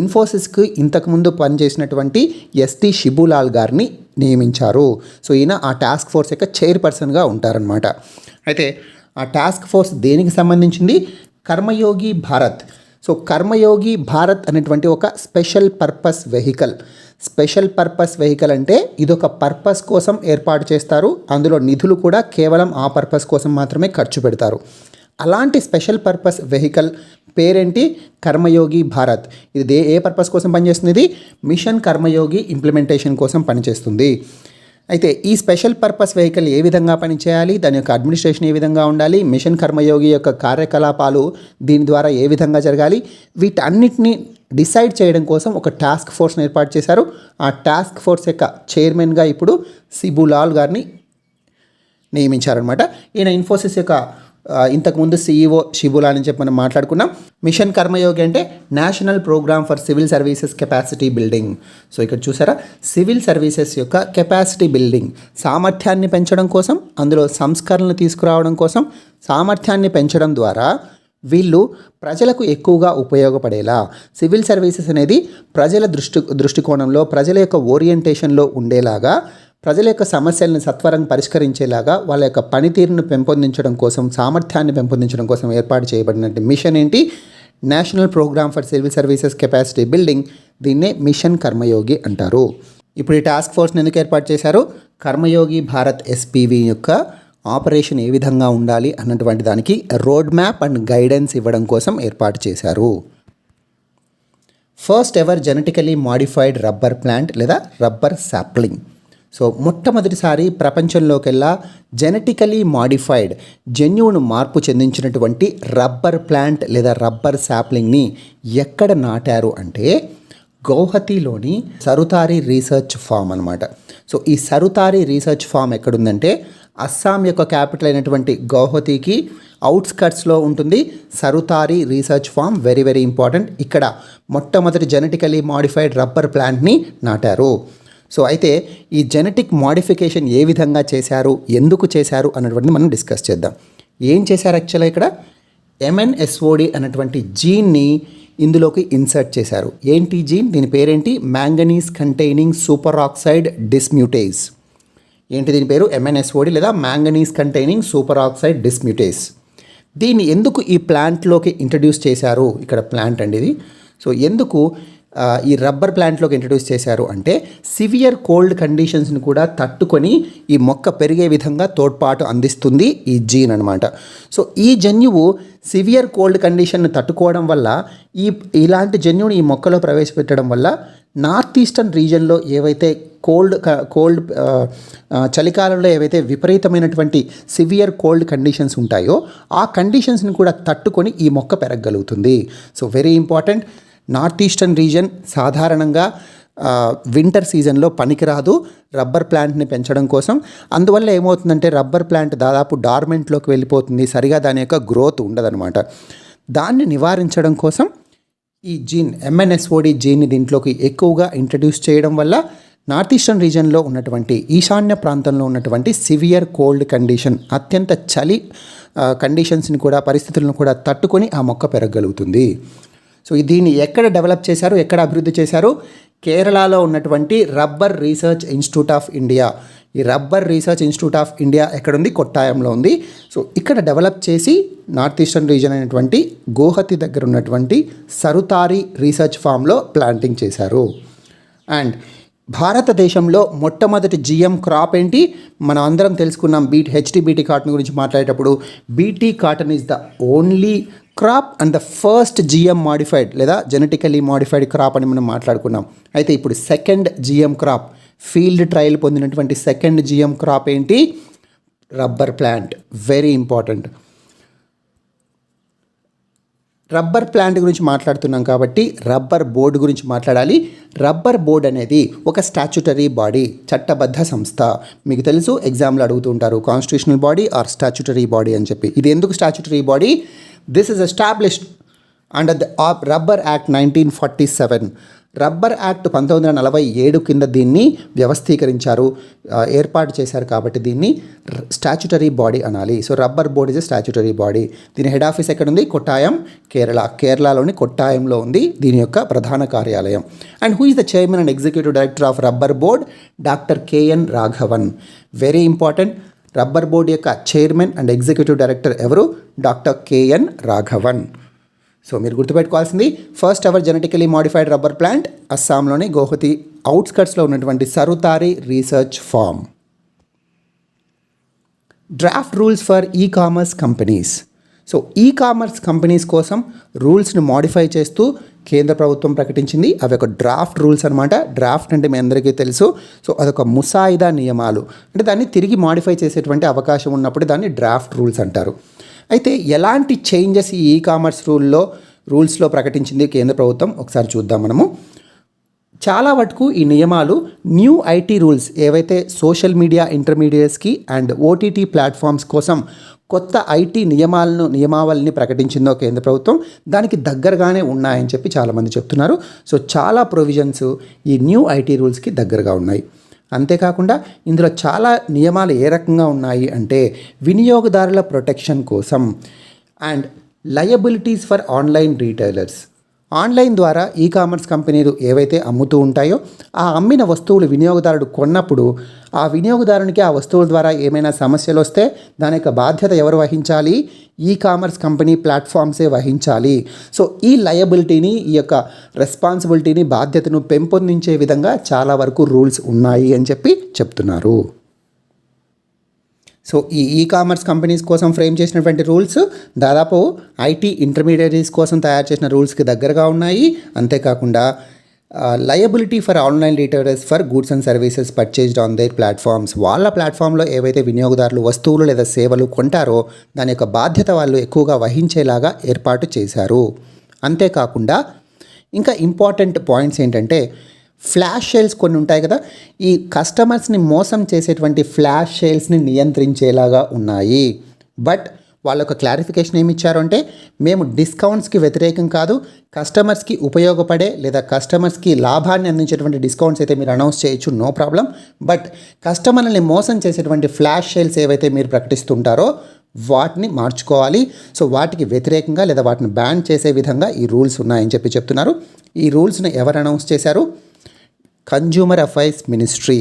ఇన్ఫోసిస్కి ఇంతకుముందు పనిచేసినటువంటి ఎస్టీ షిబులాల్ గారిని నియమించారు. సో ఈయన ఆ టాస్క్ ఫోర్స్ యొక్క చైర్పర్సన్గా ఉంటారనమాట. అయితే ఆ టాస్క్ ఫోర్స్ దేనికి సంబంధించింది? కర్మయోగి భారత్. సో కర్మయోగి భారత్ అనేటువంటి ఒక స్పెషల్ పర్పస్ వెహికల్ అంటే ఇదొక పర్పస్ కోసం ఏర్పాటు చేస్తారు. అందులో నిధులు కూడా కేవలం ఆ పర్పస్ కోసం మాత్రమే ఖర్చు పెడతారు. అలాంటి స్పెషల్ పర్పస్ వెహికల్ పేరేంటి? కర్మయోగి భారత్. ఇది ఏ పర్పస్ కోసం పనిచేస్తుంది? ఇది మిషన్ కర్మయోగి ఇంప్లిమెంటేషన్ కోసం పనిచేస్తుంది. అయితే ఈ స్పెషల్ పర్పస్ వెహికల్ ఏ విధంగా పనిచేయాలి, దాని యొక్క అడ్మినిస్ట్రేషన్ ఏ విధంగా ఉండాలి, మిషన్ కర్మయోగి యొక్క కార్యకలాపాలు దీని ద్వారా ఏ విధంగా జరగాలి, వీటన్నిటిని డిసైడ్ చేయడం కోసం ఒక టాస్క్ ఫోర్స్ని ఏర్పాటు చేశారు. ఆ టాస్క్ ఫోర్స్ యొక్క చైర్మన్గా ఇప్పుడు షిబులాల్ గారిని నియమించారనమాట. ఈయన ఇన్ఫోసిస్ యొక్క ఇంతకుముందు CEO షిబులాల్ అని చెప్పి మనం మాట్లాడుకున్నాం. మిషన్ కర్మయోగి అంటే national program for civil services capacity building. So ఇక్కడ చూసారా, సివిల్ సర్వీసెస్ యొక్క కెపాసిటీ బిల్డింగ్, సామర్థ్యాన్ని పెంచడం కోసం, అందులో సంస్కరణలు తీసుకురావడం కోసం, సామర్థ్యాన్ని పెంచడం ద్వారా వీళ్ళు ప్రజలకు ఎక్కువగా ఉపయోగపడేలా, సివిల్ సర్వీసెస్ అనేది ప్రజల దృష్టికోణంలో, ప్రజల యొక్క ఓరియంటేషన్లో ఉండేలాగా, ప్రజల యొక్క సమస్యలను సత్వరంగా పరిష్కరించేలాగా వాళ్ళ యొక్క పనితీరును పెంపొందించడం కోసం, సామర్థ్యాన్ని పెంపొందించడం కోసం ఏర్పాటు చేయబడిన మిషన్ ఏంటి? National program for civil services capacity building. దీన్నే మిషన్ కర్మయోగి అంటారు. ఇప్పుడు ఈ టాస్క్ ఫోర్స్ని ఎందుకు ఏర్పాటు చేశారు? కర్మయోగి భారత్ SPV యొక్క ఆపరేషన్ ఏ విధంగా ఉండాలి అన్నటువంటి దానికి రోడ్ మ్యాప్ అండ్ గైడెన్స్ ఇవ్వడం కోసం ఏర్పాటు చేశారు. First ever genetically modified rubber plant లేదా రబ్బర్ సాప్లింగ్. సో మొట్టమొదటిసారి ప్రపంచంలోకెల్లా జెనెటికలీ మాడిఫైడ్, జన్యువును మార్పు చెందించినటువంటి రబ్బర్ ప్లాంట్ లేదా రబ్బర్ సాప్లింగ్ని ఎక్కడ నాటారు అంటే గౌహతిలోని సరుతారి రీసెర్చ్ ఫామ్ అనమాట. సో ఈ సరుతారి రీసెర్చ్ ఫామ్ ఎక్కడుందంటే అస్సాం యొక్క క్యాపిటల్ అయినటువంటి గౌహతికి అవుట్స్కట్స్లో ఉంటుంది Sarutari research farm. Very very important. ఇక్కడ మొట్టమొదటి జెనెటికలీ మాడిఫైడ్ రబ్బర్ ప్లాంట్ని నాటారు. సో అయితే ఈ జెనెటిక్ మాడిఫికేషన్ ఏ విధంగా చేశారు, ఎందుకు చేశారు అన్నటువంటిది మనం డిస్కస్ చేద్దాం. ఏం చేశారు యాక్చువల్గా ఇక్కడ? MNSOD అన్నటువంటి జీన్ని ఇందులోకి ఇన్సర్ట్ చేశారు. ఏంటి జీన్? దీని పేరేంటి? Manganese containing super oxide dismutase. ఏంటి దీని పేరు? MNSOD లేదా manganese containing super oxide dismutase. దీన్ని ఎందుకు ఈ ప్లాంట్లోకి ఇంట్రడ్యూస్ చేశారు? ఇక్కడ ప్లాంట్ అండి ఇది. సో ఎందుకు ఈ రబ్బర్ ప్లాంట్లోకి ఇంట్రడ్యూస్ చేశారు అంటే సివియర్ కోల్డ్ కండిషన్స్ని కూడా తట్టుకొని ఈ మొక్క పెరిగే విధంగా తోడ్పాటు అందిస్తుంది ఈ జీన్ అనమాట. సో ఈ జన్యువు సివియర్ కోల్డ్ కండిషన్ను తట్టుకోవడం వల్ల ఇలాంటి జన్యువుని ఈ మొక్కలో ప్రవేశపెట్టడం వల్ల నార్త్ ఈస్టర్న్ రీజియన్లో ఏవైతే కోల్డ్ చలికాలంలో ఏవైతే విపరీతమైనటువంటి సివియర్ కోల్డ్ కండిషన్స్ ఉంటాయో ఆ కండిషన్స్ని కూడా తట్టుకొని ఈ మొక్క పెరగగలుగుతుంది. So very important. North eastern region సాధారణంగా వింటర్ సీజన్లో పనికిరాదు రబ్బర్ ప్లాంట్ని పెంచడం కోసం. అందువల్ల ఏమవుతుందంటే రబ్బర్ ప్లాంట్ దాదాపు డార్మెంట్లోకి వెళ్ళిపోతుంది, సరిగా దాని యొక్క గ్రోత్ ఉండదన్నమాట. దాన్ని నివారించడం కోసం ఈ జీన్ MNSOD జీన్ని దీంట్లోకి ఎక్కువగా ఇంట్రడ్యూస్ చేయడం వల్ల నార్త్ ఈస్టర్న్ రీజన్లో ఉన్నటువంటి ఈశాన్య ప్రాంతంలో ఉన్నటువంటి సివియర్ కోల్డ్ కండిషన్, అత్యంత చలి కండిషన్స్ని కూడా, పరిస్థితులను కూడా తట్టుకొని ఆ మొక్క పెరగగలుగుతుంది. సో దీన్ని ఎక్కడ డెవలప్ చేశారు, ఎక్కడ అభివృద్ధి చేశారు? కేరళలో ఉన్నటువంటి rubber research institute of India. ఈ rubber research institute of India ఎక్కడుంది? కొట్టాయంలో ఉంది. సో ఇక్కడ డెవలప్ చేసి నార్త్ ఈస్టర్న్ రీజన్ అయినటువంటి గౌహతి దగ్గర ఉన్నటువంటి సరుతారి రీసెర్చ్ ఫామ్లో ప్లాంటింగ్ చేశారు. అండ్ భారతదేశంలో మొట్టమొదటి GM క్రాప్ ఏంటి? మనం అందరం తెలుసుకున్నాం HTBT కాటన్ గురించి మాట్లాడేటప్పుడు. BT cotton is the only crop and the first GM modified లేదా జెనెటికలీ మాడిఫైడ్ క్రాప్ అని మనం మాట్లాడుకున్నాం. అయితే ఇప్పుడు second GM crop, field trial పొందినటువంటి సెకండ్ GM క్రాప్ ఏంటి? Rubber plant. Very important. Rubber plant గురించి మాట్లాడుతున్నాం కాబట్టి రబ్బర్ బోర్డు గురించి మాట్లాడాలి. రబ్బర్ బోర్డ్ అనేది ఒక స్టాచ్యుటరీ బాడీ, చట్టబద్ధ సంస్థ. మీకు తెలుసు, ఎగ్జామ్లో అడుగుతూ ఉంటారు constitutional body or statutory body అని చెప్పి. ఇది ఎందుకు statutory body? This is established under the rubber act 1947. Rubber act 1947 కింద దీన్ని వ్యవస్థీకరించారు, ఏర్పాటు చేశారు. కాబట్టి దీన్ని స్టాచ్యుటరీ బాడీ అనాలి. So rubber board is a statutory body. దీని హెడ్ ఆఫీస్ ఎక్కడ ఉంది? కొట్టాయం, కేరళలోని కొట్టాయంలో ఉంది దీని యొక్క ప్రధాన కార్యాలయం. And who is the chairman and executive director of rubber board? Doctor K N Raghavan. Very important. Rubber board యొక్క చైర్మన్ అండ్ ఎగ్జిక్యూటివ్ డైరెక్టర్ ఎవరు? Doctor K N Raghavan. సో మీరు గుర్తుపెట్టుకోవాల్సింది, first ever genetically modified rubber plant అస్సాంలోని గౌహతి అవుట్స్కట్స్లో ఉన్నటువంటి Sarutari research farm. Draft rules for e commerce companies. So e commerce companies కోసం రూల్స్ని మాడిఫై చేస్తూ కేంద్ర ప్రభుత్వం ప్రకటించింది. అవి ఒక డ్రాఫ్ట్ రూల్స్ అనమాట. డ్రాఫ్ట్ అంటే మీ అందరికీ తెలుసు. సో అదొక ముసాయిదా నియమాలు, అంటే దాన్ని తిరిగి మాడిఫై చేసేటువంటి అవకాశం ఉన్నప్పుడు దాన్ని డ్రాఫ్ట్ రూల్స్ అంటారు. అయితే ఎలాంటి చేంజెస్ ఈ కామర్స్ రూల్స్లో ప్రకటించింది కేంద్ర ప్రభుత్వం ఒకసారి చూద్దాం మనము. చాలా వరకు ఈ నియమాలు న్యూ ఐటీ రూల్స్ ఏవైతే సోషల్ మీడియా ఇంటర్మీడియట్స్కి అండ్ ఓటీటీ ప్లాట్ఫామ్స్ కోసం కొత్త ఐటీ నియమావళిని ప్రకటించిందో కేంద్ర ప్రభుత్వం, దానికి దగ్గరగానే ఉన్నాయని చెప్పి చాలామంది చెప్తున్నారు. సో చాలా ప్రొవిజన్స్ ఈ న్యూ ఐటీ రూల్స్కి దగ్గరగా ఉన్నాయి. అంతేకాకుండా ఇందులో చాలా నియమాలు ఏ రకంగా ఉన్నాయి అంటే వినియోగదారుల ప్రొటెక్షన్ కోసం and liabilities for online retailers. Online ద్వారా ఈ కామర్స్ కంపెనీలు ఏవైతే అమ్ముతూ ఉంటాయో ఆ అమ్మిన వస్తువులు వినియోగదారుడు కొన్నప్పుడు ఆ వినియోగదారునికి ఆ వస్తువుల ద్వారా ఏమైనా సమస్యలు వస్తే దాని యొక్క బాధ్యత ఎవరు వహించాలి? ఈ కామర్స్ కంపెనీ ప్లాట్ఫామ్సే వహించాలి. సో ఈ లయబిలిటీని, ఈ యొక్క రెస్పాన్సిబిలిటీని, బాధ్యతను పెంపొందించే విధంగా చాలా వరకు రూల్స్ ఉన్నాయి అని చెప్పి చెప్తున్నారు. సో ఈ కామర్స్ కంపెనీస్ కోసం ఫ్రేమ్ చేసినటువంటి రూల్స్ దాదాపు ఐటీ ఇంటర్మీడియరీస్ కోసం తయారు చేసిన రూల్స్కి దగ్గరగా ఉన్నాయి. అంతేకాకుండా liability for online retailers for goods and services purchased on their platforms. వాళ్ళ ప్లాట్ఫామ్లో ఏవైతే వినియోగదారులు వస్తువులు లేదా సేవలు కొంటారో దాని యొక్క బాధ్యత వాళ్ళు ఎక్కువగా వహించేలాగా ఏర్పాటు చేశారు. అంతేకాకుండా ఇంకా ఇంపార్టెంట్ పాయింట్స్ ఏంటంటే ఫ్లాష్ సేల్స్ కొన్ని ఉంటాయి కదా, ఈ కస్టమర్స్ని మోసం చేసేటువంటి ఫ్లాష్ సేల్స్ని నియంత్రించేలాగా ఉన్నాయి. బట్ వాళ్ళొక క్లారిఫికేషన్ ఏమి ఇచ్చారు అంటే, మేము డిస్కౌంట్స్కి వ్యతిరేకం కాదు, కస్టమర్స్కి ఉపయోగపడే లేదా కస్టమర్స్కి లాభాన్ని అందించేటువంటి డిస్కౌంట్స్ అయితే మీరు అనౌన్స్ చేయొచ్చు, నో ప్రాబ్లం. బట్ కస్టమర్లని మోసం చేసేటువంటి ఫ్లాష్ సేల్స్ ఏవైతే మీరు ప్రకటిస్తుంటారో వాటిని మార్చుకోవాలి. సో వాటికి వ్యతిరేకంగా లేదా వాటిని బ్యాన్ చేసే విధంగా ఈ రూల్స్ ఉన్నాయని చెప్తున్నారు. ఈ రూల్స్ని ఎవరు అనౌన్స్ చేశారు? Consumer affairs ministry.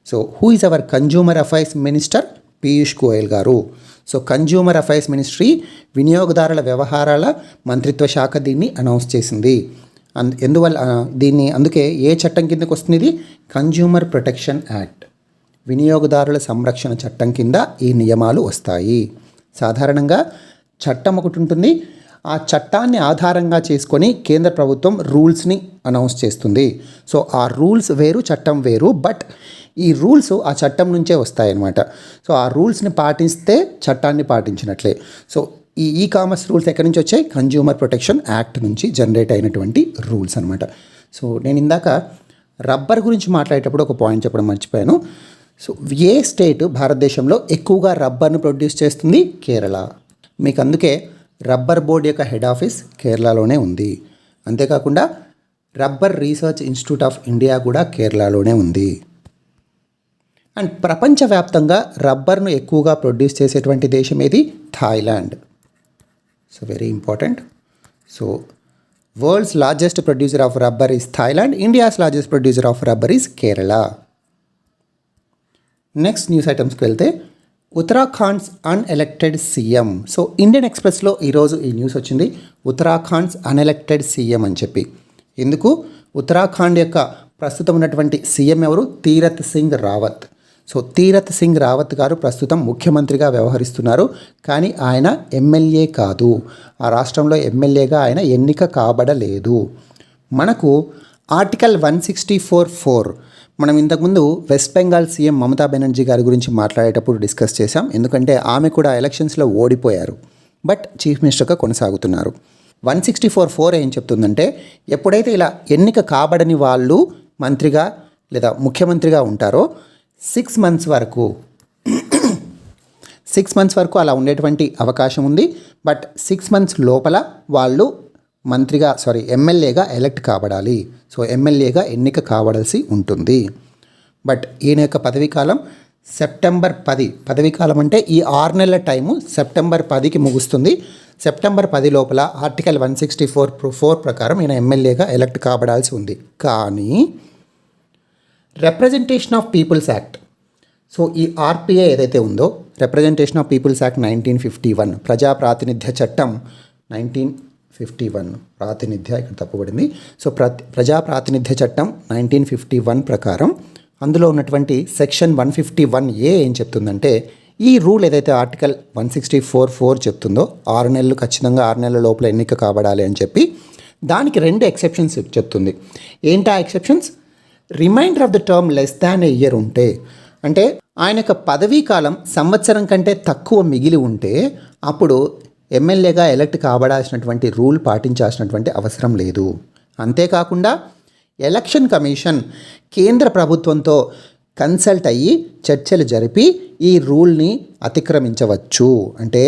So who is our consumer affairs minister? Piyush Goyal గారు. సో కన్జ్యూమర్ అఫైర్స్ మినిస్ట్రీ, వినియోగదారుల వ్యవహారాల మంత్రిత్వ శాఖ దీన్ని అనౌన్స్ చేసింది. అందుకే ఏ చట్టం కిందకు వస్తుంది? ఇది కన్జ్యూమర్ ప్రొటెక్షన్ యాక్ట్, వినియోగదారుల సంరక్షణ చట్టం కింద ఈ నియమాలు వస్తాయి. సాధారణంగా చట్టం ఒకటి ఉంటుంది, ఆ చట్టాన్ని ఆధారంగా చేసుకొని కేంద్ర ప్రభుత్వం రూల్స్ని అనౌన్స్ చేస్తుంది. సో ఆ రూల్స్ వేరు, చట్టం వేరు. బట్ ఈ రూల్స్ ఆ చట్టం నుంచే వస్తాయన్నమాట. సో ఆ రూల్స్ని పాటిస్తే చట్టాన్ని పాటించినట్లే. సో ఈ కామర్స్ రూల్స్ ఎక్కడి నుంచి వచ్చాయి? కన్జ్యూమర్ ప్రొటెక్షన్ యాక్ట్ నుంచి జనరేట్ అయినటువంటి రూల్స్ అనమాట. సో నేను ఇందాక రబ్బర్ గురించి మాట్లాడేటప్పుడు ఒక పాయింట్ చెప్పడం మర్చిపోయాను. సో ఏ స్టేట్ భారతదేశంలో ఎక్కువగా రబ్బర్ను ప్రొడ్యూస్ చేస్తుంది? కేరళ. మీకు అందుకే రబ్బర్ బోర్డ్ యొక్క హెడ్ ఆఫీస్ కేరళలోనే ఉంది. అంతేకాకుండా rubber research institute of India కూడా కేరళలోనే ఉంది. అండ్ ప్రపంచవ్యాప్తంగా రబ్బర్ను ఎక్కువగా ప్రొడ్యూస్ చేసేటువంటి దేశం ఏది? Thailand. So very important. So world's largest producer of rubber is Thailand. India's largest producer of rubber is Kerala. Next news ఐటమ్స్కి వెళ్తే Uttarakhand's unelected CM. So Indian ఎక్స్ప్రెస్లో ఈరోజు ఈ న్యూస్ వచ్చింది, ఉత్తరాఖండ్స్ అన్ఎలెక్టెడ్ సీఎం అని చెప్పి. ఎందుకు? ఉత్తరాఖండ్ యొక్క ప్రస్తుతం ఉన్నటువంటి సీఎం ఎవరు? తీరత్ సింగ్ రావత్. సో తీరత్ సింగ్ రావత్ గారు ప్రస్తుతం ముఖ్యమంత్రిగా వ్యవహరిస్తున్నారు. కానీ ఆయన ఎమ్మెల్యే కాదు, ఆ రాష్ట్రంలో ఎమ్మెల్యేగా ఆయన ఎన్నిక కాబడలేదు. మనకు ఆర్టికల్ 164(4) మనం ఇంతకుముందు వెస్ట్ బెంగాల్ సీఎం మమతా బెనర్జీ గారి గురించి మాట్లాడేటప్పుడు డిస్కస్ చేశాం. ఎందుకంటే ఆమె కూడా ఎలక్షన్స్లో ఓడిపోయారు, బట్ చీఫ్ మినిస్టర్గా కొనసాగుతున్నారు. 164(4) ఏం చెప్తుందంటే, ఎప్పుడైతే ఇలా ఎన్నిక కాబడని వాళ్ళు మంత్రిగా లేదా ముఖ్యమంత్రిగా ఉంటారో 6 months వరకు అలా ఉండేటువంటి అవకాశం ఉంది. బట్ 6 months లోపల వాళ్ళు ఎమ్మెల్యేగా ఎలక్ట్ కాబడాలి. సో ఎమ్మెల్యేగా ఎన్నిక కావలసి ఉంటుంది. బట్ ఈయన యొక్క పదవీకాలం సెప్టెంబర్ 10. పదవీకాలం అంటే ఈ 6 నెలల టైము సెప్టెంబర్ 10కి ముగుస్తుంది. సెప్టెంబర్ 10 లోపల ఆర్టికల్ 164(4) ప్రకారం ఈయన ఎమ్మెల్యేగా ఎలక్ట్ కాబడాల్సి ఉంది. కానీ representation of peoples act, so ఈ ఆర్పిఏ ఏదైతే ఉందో, రిప్రజెంటేషన్ ఆఫ్ పీపుల్స్ యాక్ట్ 1951, ప్రజా ప్రాతినిధ్య చట్టం 1951, ప్రాతినిధ్య ఇక్కడ తప్పుబడింది. సో ప్రజా ప్రాతినిధ్య చట్టం 1951 ప్రకారం అందులో ఉన్నటువంటి సెక్షన్ 151A ఏం చెప్తుందంటే, ఈ రూల్ ఏదైతే ఆర్టికల్ 164(4) చెప్తుందో 6 నెలలు ఖచ్చితంగా 6 నెలల లోపల ఎన్నిక కాబడాలి అని చెప్పి, దానికి 2 ఎక్సెప్షన్స్ చెప్తుంది. ఏంటా exceptions? Reminder of the term less than a year ఉంటే, అంటే ఆయన యొక్క పదవీ కాలం సంవత్సరం కంటే తక్కువ మిగిలి ఉంటే అప్పుడు ఎమ్మెల్యేగా ఎలక్ట్ కాబడాల్సినటువంటి రూల్ పాటించాల్సినటువంటి అవసరం లేదు. అంతేకాకుండా ఎలక్షన్ కమిషన్ కేంద్ర ప్రభుత్వంతో కన్సల్ట్ అయ్యి చర్చలు జరిపి ఈ రూల్ని అతిక్రమించవచ్చు. అంటే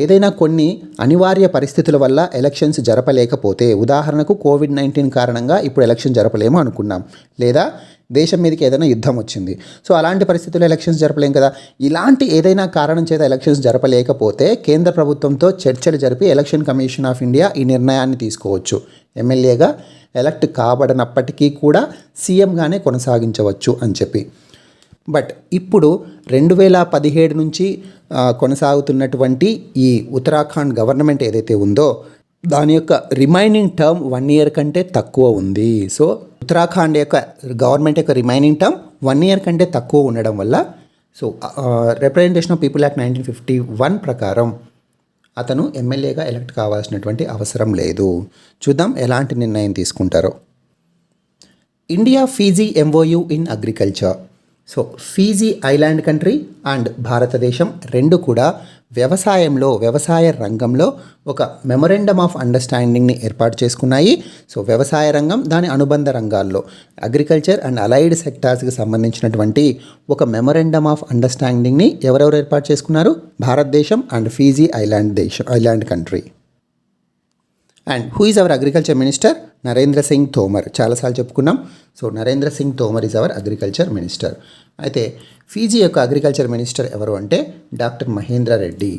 ఏదైనా కొన్ని అనివార్య పరిస్థితుల వల్ల ఎలక్షన్స్ జరపలేకపోతే, ఉదాహరణకు కోవిడ్-19 కారణంగా ఇప్పుడు ఎలక్షన్ జరపలేము అనుకున్నాం, లేదా దేశం మీదకి ఏదైనా యుద్ధం వచ్చింది, సో అలాంటి పరిస్థితుల్లో ఎలక్షన్స్ జరపలేం కదా. ఇలాంటి ఏదైనా కారణం చేత ఎలక్షన్స్ జరపలేకపోతే కేంద్ర ప్రభుత్వంతో చర్చలు జరిపి ఎలక్షన్ కమిషన్ ఆఫ్ ఇండియా ఈ నిర్ణయాన్ని తీసుకోవచ్చు. ఎమ్మెల్యేగా ఎలక్ట్ కాబడనప్పటికీ కూడా సీఎంగానే కొనసాగించవచ్చు అని చెప్పి. బట్ ఇప్పుడు 2017 నుంచి కొనసాగుతున్నటువంటి ఈ ఉత్తరాఖండ్ గవర్నమెంట్ ఏదైతే ఉందో దాని యొక్క రిమైనింగ్ టర్మ్ 1 ఇయర్ కంటే తక్కువ ఉంది. సో ఉత్తరాఖండ్ యొక్క గవర్నమెంట్ యొక్క రిమైనింగ్ టర్మ్ 1 ఇయర్ కంటే తక్కువ ఉండడం వల్ల, so representation of people act 1951 ప్రకారం అతను ఎమ్మెల్యేగా ఎలక్ట్ కావాల్సినటువంటి అవసరం లేదు. చూద్దాం ఎలాంటి నిర్ణయం తీసుకుంటారో. India Fiji MOU in agriculture. So Fiji island country and భారతదేశం రెండు కూడా వ్యవసాయ రంగంలో ఒక మెమొరాండం ఆఫ్ అండర్స్టాండింగ్ని ఏర్పాటు చేసుకున్నాయి. సో వ్యవసాయ రంగం, దాని అనుబంధ రంగాల్లో అగ్రికల్చర్ అండ్ అలైడ్ సెక్టార్స్కి సంబంధించినటువంటి ఒక మెమొరాండం ఆఫ్ అండర్స్టాండింగ్ని ఎవరెవరు ఏర్పాటు చేసుకున్నారు? భారతదేశం and Fiji island country. And who is our agriculture minister? Narendra Singh Tomar. చాలాసార్లు చెప్పుకున్నాం. So Narendra Singh Tomar is our agriculture minister. అయితే ఫీజీ యొక్క అగ్రికల్చర్ మినిస్టర్ ఎవరు అంటే doctor Mahendra Reddy.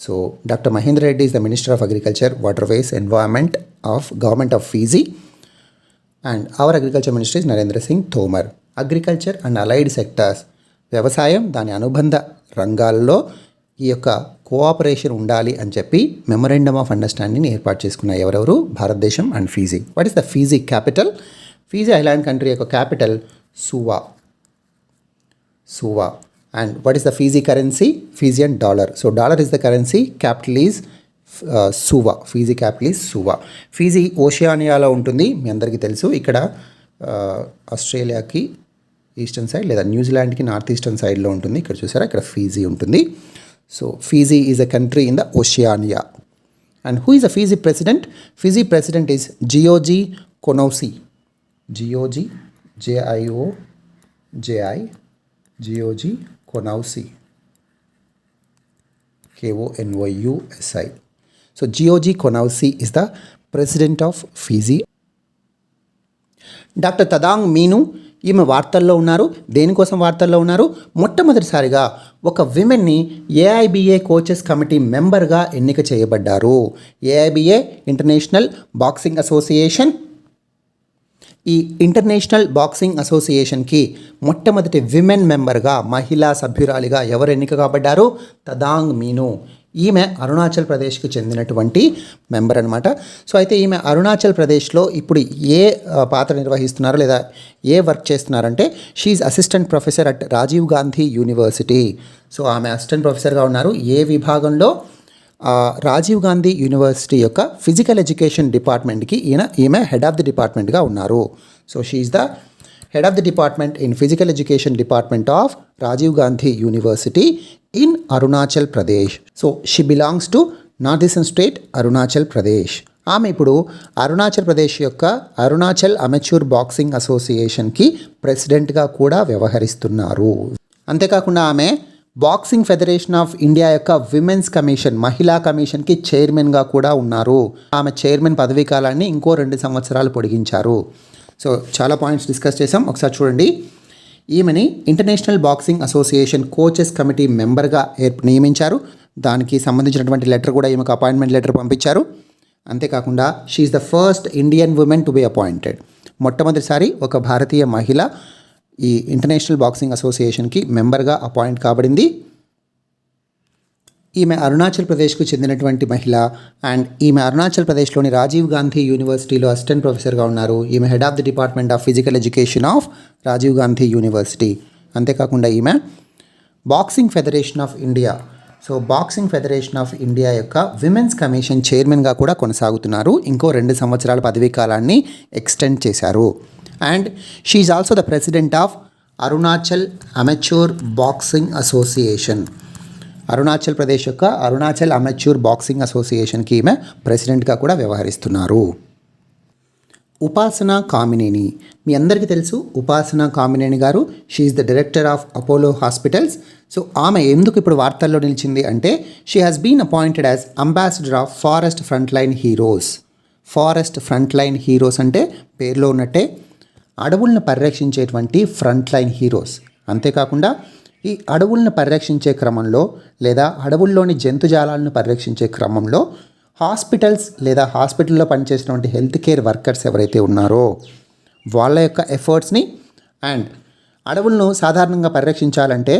So doctor Mahendra Reddy is the minister of agriculture, waterways, environment of government of Fiji. And our agriculture minister is Narendra Singh Tomar. Agriculture and allied sectors, వ్యవసాయం దాని అనుబంధ రంగాల్లో ఈ యొక్క కోఆపరేషన్ ఉండాలి అని చెప్పి మెమొరాండం ఆఫ్ అండర్స్టాండింగ్ ఏర్పాటు చేసుకున్నాయి ఎవరెవరు? భారతదేశం and Fiji. What is the Fiji capital? Fiji island country యొక్క capital Suva. And what is the Fiji currency? Fijian dollar. So dollar is the currency, capital is Suva. Fiji capital is Suva. Fiji ఓషియానియాలో ఉంటుంది, మీ అందరికీ తెలుసు. ఇక్కడ ఆస్ట్రేలియాకి ఈస్టర్న్ సైడ్ లేదా న్యూజిలాండ్కి నార్త్ ఈస్టర్న్ సైడ్లో ఉంటుంది. ఇక్కడ చూసారా, ఇక్కడ ఫీజీ ఉంటుంది. So Fiji is a country in the Oceania. And who is the Fiji president? Fiji president is George Konowski. George Konowski. Konowsi. So George Konowski is the president of Fiji. Doctor Tadang Minu, ఈమె వార్తల్లో ఉన్నారు. దేనికోసం వార్తల్లో ఉన్నారు? మొట్టమొదటిసారిగా ఒక విమెన్ని AIBA కోచెస్ కమిటీ మెంబర్గా ఎన్నిక చేయబడ్డారు. AIBA international boxing association. ఈ ఇంటర్నేషనల్ బాక్సింగ్ అసోసియేషన్కి మొట్టమొదటి విమెన్ మెంబర్గా, మహిళా సభ్యురాలిగా ఎవరు ఎన్నిక కాబడ్డారు? తదాంగ్ మీను. ఈమె అరుణాచల్ ప్రదేశ్కి చెందినటువంటి మెంబర్ అనమాట. సో అయితే ఈమె అరుణాచల్ ప్రదేశ్లో ఇప్పుడు ఏ పాత్ర నిర్వహిస్తున్నారో లేదా ఏ వర్క్ చేస్తున్నారంటే, she's assistant professor at Rajiv Gandhi university. So ఆమె అసిస్టెంట్ ప్రొఫెసర్గా ఉన్నారు. ఏ విభాగంలో? రాజీవ్ గాంధీ యూనివర్సిటీ యొక్క ఫిజికల్ ఎడ్యుకేషన్ డిపార్ట్మెంట్కి ఈమె హెడ్ ఆఫ్ ది డిపార్ట్మెంట్గా ఉన్నారు. So she's the head of the department in physical education department of Rajiv Gandhi University in Arunachal Pradesh. So she belongs to Northeastern state Arunachal Pradesh. ఆమె ఇప్పుడు అరుణాచల్ ప్రదేశ్ యొక్క అరుణాచల్ అమెచ్యూర్ బాక్సింగ్ అసోసియేషన్కి ప్రెసిడెంట్గా కూడా వ్యవహరిస్తున్నారు. అంతేకాకుండా ఆమె బాక్సింగ్ ఫెడరేషన్ ఆఫ్ ఇండియా యొక్క విమెన్స్ కమిషన్, మహిళా కమిషన్కి చైర్మన్గా కూడా ఉన్నారు. ఆమె చైర్మన్ పదవీ కాలాన్ని ఇంకో 2 సంవత్సరాలు పొడిగించారు. సో చాలా పాయింట్స్ డిస్కస్ చేసాం, ఒకసారి చూడండి. ఈమెని international boxing association coaches committee మెంబర్గా నియమించారు. దానికి సంబంధించినటువంటి లెటర్ కూడా ఈమెకు అపాయింట్మెంట్ లెటర్ పంపించారు. అంతేకాకుండా she's the first Indian women to be appointed. మొట్టమొదటిసారి ఒక భారతీయ మహిళ ఈ ఇంటర్నేషనల్ బాక్సింగ్ అసోసియేషన్కి మెంబర్గా అపాయింట్ కాబడింది. ఈమె అరుణాచల్ ప్రదేశ్కు చెందినటువంటి మహిళ అండ్ ఈమె అరుణాచల్ ప్రదేశ్లోని రాజీవ్ గాంధీ యూనివర్సిటీలో అసిస్టెంట్ ప్రొఫెసర్గా ఉన్నారు. ఈమె head of the department of physical education of Rajiv Gandhi university. అంతేకాకుండా ఈమె boxing federation of India, so boxing federation of India యొక్క విమెన్స్ కమిషన్ చైర్మన్గా కూడా కొనసాగుతున్నారు. ఇంకో 2 సంవత్సరాల పదవీ కాలాన్ని ఎక్స్టెండ్ చేశారు. And she is also the president of Arunachal amateur boxing association. Arunachal Pradesh యొక్క అరుణాచల్ అమెచ్యూర్ బాక్సింగ్ అసోసియేషన్కి ఈమె ప్రెసిడెంట్గా కూడా వ్యవహరిస్తున్నారు. ఉపాసన కామినేని, మీ అందరికీ తెలుసు ఉపాసన కామినేని గారు. She is the director of Apollo hospitals. So ఆమె ఎందుకు ఇప్పుడు వార్తల్లో నిలిచింది అంటే she has been appointed as ambassador of forest front line heroes. Forest front line heroes అంటే పేరులో ఉన్నట్టే అడవులను పరిరక్షించేటువంటి ఫ్రంట్ లైన్ హీరోస్. అంతేకాకుండా ఈ అడవులను పరిరక్షించే క్రమంలో లేదా అడవుల్లోని జంతుజాలాలను పరిరక్షించే క్రమంలో హాస్పిటల్స్ లేదా హాస్పిటల్లో పనిచేసినటువంటి హెల్త్ కేర్ వర్కర్స్ ఎవరైతే ఉన్నారో వాళ్ళ యొక్క ఎఫర్ట్స్ని అండ్ అడవులను సాధారణంగా పరిరక్షించాలంటే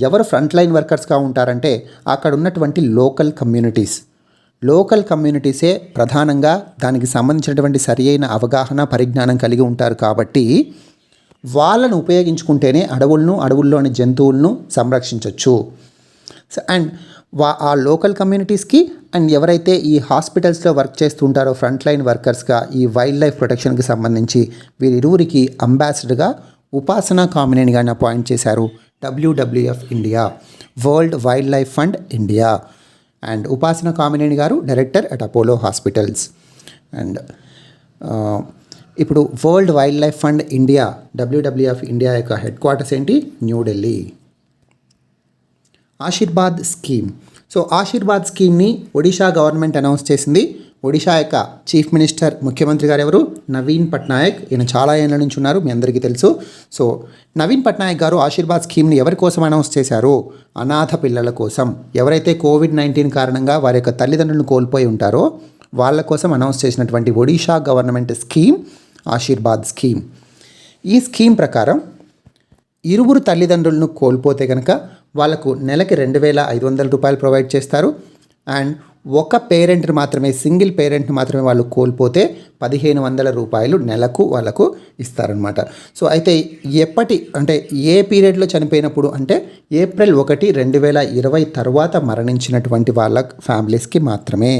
ఎవరు ఫ్రంట్ లైన్ వర్కర్స్గా ఉంటారంటే అక్కడ ఉన్నటువంటి లోకల్ కమ్యూనిటీసే ప్రధానంగా దానికి సంబంధించినటువంటి సరి అయిన అవగాహన పరిజ్ఞానం కలిగి ఉంటారు. కాబట్టి వాళ్ళను ఉపయోగించుకుంటేనే అడవుల్లోని జంతువులను సంరక్షించవచ్చు. అండ్ ఆ లోకల్ కమ్యూనిటీస్కి అండ్ ఎవరైతే ఈ హాస్పిటల్స్లో వర్క్ చేస్తుంటారో ఫ్రంట్ లైన్ వర్కర్స్గా ఈ వైల్డ్ లైఫ్ ప్రొటెక్షన్కి సంబంధించి వీరిరువురికి అంబాసిడర్గా ఉపాసన కామినేని గారిని అపాయింట్ చేశారు. WWF India, world wildlife fund India. And Upasana Kamineni garu director at Apollo hospitals. And ఇప్పుడు world wildlife fund India WWF India యొక్క హెడ్ క్వార్టర్స్ ఏంటి? న్యూఢిల్లీ. ఆశీర్వాద్ స్కీమ్. సో ఆశీర్వాద్ స్కీమ్ని ఒడిషా గవర్నమెంట్ అనౌన్స్ చేసింది. ఒడిషా యొక్క చీఫ్ మినిస్టర్ ముఖ్యమంత్రి గారు ఎవరు? నవీన్ పట్నాయక్. ఈయన చాలా ఏళ్ళ నుంచి ఉన్నారు, మీ అందరికీ తెలుసు. సో నవీన్ పట్నాయక్ గారు ఆశీర్వాద్ స్కీమ్ని ఎవరి కోసం అనౌన్స్ చేశారు? అనాథ పిల్లల కోసం. ఎవరైతే COVID-19 కారణంగా వారి యొక్క తల్లిదండ్రులను కోల్పోయి ఉంటారో వాళ్ళ కోసం అనౌన్స్ చేసినటువంటి Odisha government scheme Ashirwad scheme. ఈ స్కీమ్ ప్రకారం ఇరువురు తల్లిదండ్రులను కోల్పోతే కనుక వాళ్ళకు నెలకి 2,500 రూపాయలు ప్రొవైడ్ చేస్తారు. అండ్ ఒక పేరెంట్ని మాత్రమే, సింగిల్ పేరెంట్ని మాత్రమే వాళ్ళు కోల్పోతే 1,500 రూపాయలు నెలకు వాళ్ళకు ఇస్తారనమాట. సో అయితే అంటే ఏ పీరియడ్లో చనిపోయినప్పుడు అంటే April 1, 2020 తర్వాత మరణించినటువంటి వాళ్ళ ఫ్యామిలీస్కి మాత్రమే.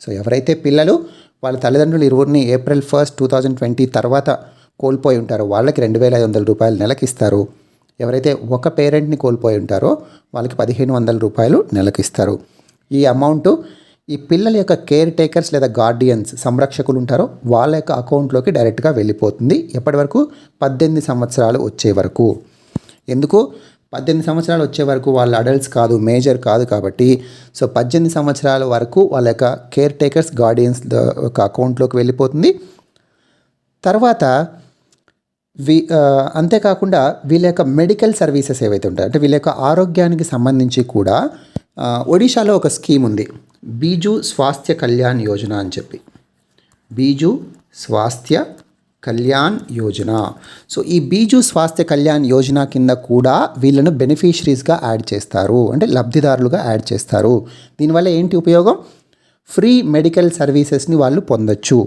సో ఎవరైతే పిల్లలు వాళ్ళ తల్లిదండ్రులు ఇరువురిని April 1, 2020 తర్వాత కోల్పోయి ఉంటారో వాళ్ళకి 2,500 రూపాయలు నెలకి ఇస్తారు. ఎవరైతే ఒక పేరెంట్ని కోల్పోయి ఉంటారో వాళ్ళకి 1,500 రూపాయలు నెలకు ఇస్తారు. ఈ అమౌంట్ ఈ పిల్లల యొక్క కేర్ టేకర్స్ లేదా గార్డియన్స్, సంరక్షకులు ఉంటారో వాళ్ళ యొక్క అకౌంట్లోకి డైరెక్ట్గా వెళ్ళిపోతుంది. ఎప్పటి వరకు? 18 సంవత్సరాలు వచ్చే వరకు. ఎందుకు 18 సంవత్సరాలు వచ్చే వరకు? వాళ్ళు అడల్ట్స్ కాదు, మేజర్ కాదు కాబట్టి. సో 18 సంవత్సరాల వరకు వాళ్ళ యొక్క కేర్ టేకర్స్, గార్డియన్స్ యొక్క అకౌంట్లోకి వెళ్ళిపోతుంది. తర్వాత అంతేకాకుండా వీళ్ళ యొక్క మెడికల్ సర్వీసెస్ ఏవైతే ఉంటాయో అంటే వీళ్ళ యొక్క ఆరోగ్యానికి సంబంధించి కూడా ఒడిషాలో ఒక స్కీమ్ ఉంది, బీజు స్వాస్థ్య కళ్యాణ్ యోజన అని చెప్పి. బీజు స్వాస్థ్య కళ్యాణ్ యోజన. సో ఈ బీజు స్వాస్థ్య కళ్యాణ్ యోజన కింద కూడా వీళ్ళను బెనిఫిషరీస్గా యాడ్ చేస్తారు, అంటే లబ్ధిదారులుగా యాడ్ చేస్తారు. దీనివల్ల ఏంటి ఉపయోగం? ఫ్రీ మెడికల్ సర్వీసెస్ని వాళ్ళు పొందొచ్చు.